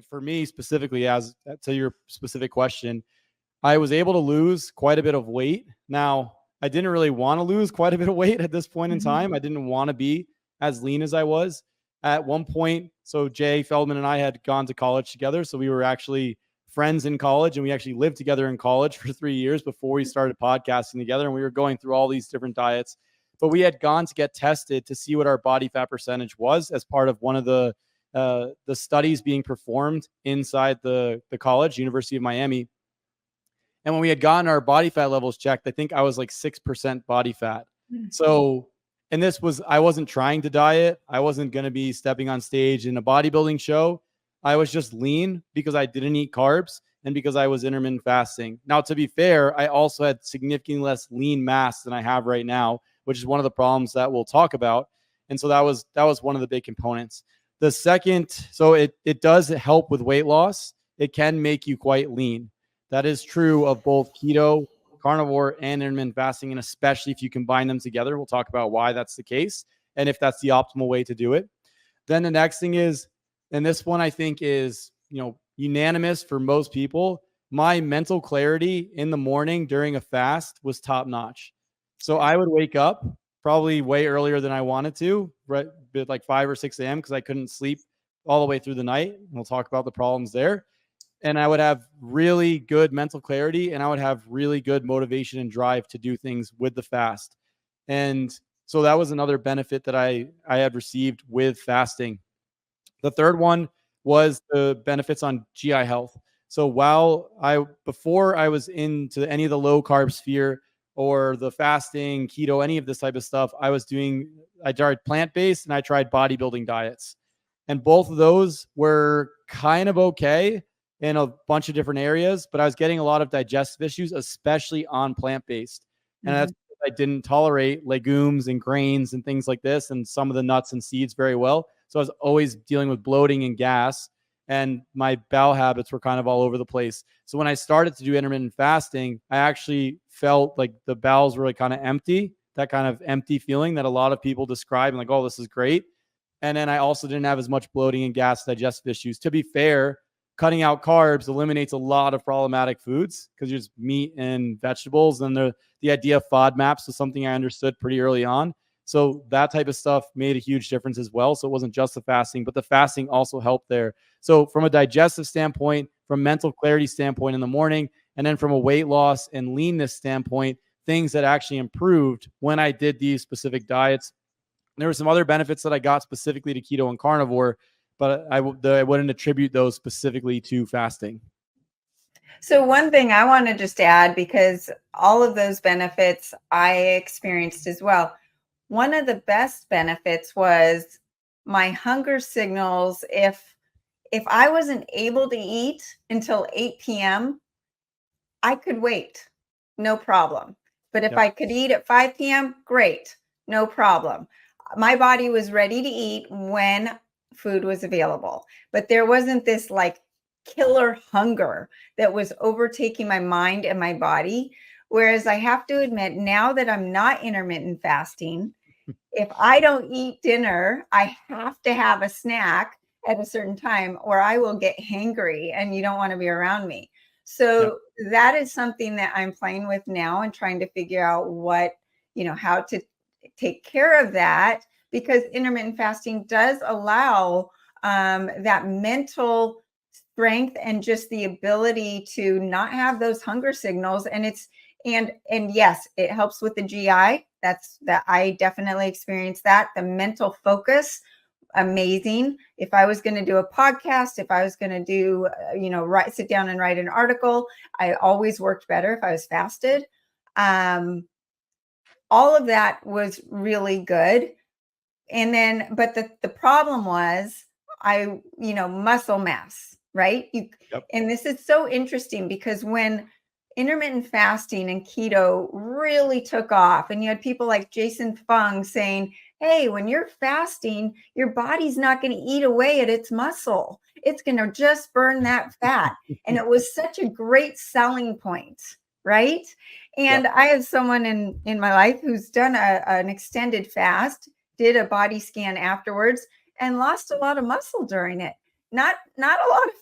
for me specifically, as to your specific question, I was able to lose quite a bit of weight. Now, I didn't really want to lose quite a bit of weight at this point in time. I didn't want to be as lean as I was at one point. So Jay Feldman and I had gone to college together. So we were actually friends in college, and we actually lived together in college for 3 years before we started podcasting together. And we were going through all these different diets, but we had gone to get tested to see what our body fat percentage was as part of one of the studies being performed inside the college, University of Miami. And when we had gotten our body fat levels checked, I think I was like 6% body fat. So, and I wasn't trying to diet. I wasn't going to be stepping on stage in a bodybuilding show. I was just lean because I didn't eat carbs and because I was intermittent fasting. Now, to be fair, I also had significantly less lean mass than I have right now, which is one of the problems that we'll talk about. And so that was one of the big components. The second, so it does help with weight loss. It can make you quite lean. That is true of both keto, carnivore, and intermittent fasting, and especially if you combine them together. We'll talk about why that's the case and if that's the optimal way to do it. Then the next thing is, and this one I think is, unanimous for most people, my mental clarity in the morning during a fast was top notch. So I would wake up probably way earlier than I wanted to, right, like 5 or 6 a.m. because I couldn't sleep all the way through the night. We'll talk about the problems there. And I would have really good mental clarity, and I would have really good motivation and drive to do things with the fast. And so that was another benefit that I had received with fasting. The third one was the benefits on GI health. So before I was into any of the low carb sphere or the fasting, keto, any of this type of stuff, I tried plant-based and I tried bodybuilding diets. And both of those were kind of okay in a bunch of different areas, but I was getting a lot of digestive issues, especially on plant-based. And that's because I didn't tolerate legumes and grains and things like this, and some of the nuts and seeds very well. So I was always dealing with bloating and gas, and my bowel habits were kind of all over the place. So when I started to do intermittent fasting, I actually felt like the bowels were like kind of empty, that kind of empty feeling that a lot of people describe and like, oh, this is great. And then I also didn't have as much bloating and gas, digestive issues. To be fair, cutting out carbs eliminates a lot of problematic foods because there's meat and vegetables. And the idea of FODMAPs was something I understood pretty early on. So that type of stuff made a huge difference as well. So it wasn't just the fasting, but the fasting also helped there. So from a digestive standpoint, from mental clarity standpoint in the morning, and then from a weight loss and leanness standpoint, things that actually improved when I did these specific diets. There were some other benefits that I got specifically to keto and carnivore, but I wouldn't attribute those specifically to fasting. So one thing I want to just add, because all of those benefits I experienced as well. One of the best benefits was my hunger signals. If I wasn't able to eat until 8 p.m., I could wait, no problem. But if I could eat at 5 p.m., great, no problem. My body was ready to eat when food was available, but there wasn't this like killer hunger that was overtaking my mind and my body. Whereas I have to admit, now that I'm not intermittent fasting, if I don't eat dinner, I have to have a snack at a certain time or I will get hangry and you don't want to be around me. So that is something that I'm playing with now and trying to figure out how to take care of that, because intermittent fasting does allow that mental strength and just the ability to not have those hunger signals. And yes, it helps with the GI. That I definitely experienced that. The mental focus, amazing. If I was going to do a podcast, if I was going to do, sit down and write an article, I always worked better if I was fasted. All of that was really good. And then, but the problem was muscle mass, right? And this is so interesting because when intermittent fasting and keto really took off, and you had people like Jason Fung saying, hey, when you're fasting, your body's not going to eat away at its muscle. It's going to just burn that fat. And it was such a great selling point, right? And I have someone in my life who's done an extended fast, did a body scan afterwards, and lost a lot of muscle during it. not a lot of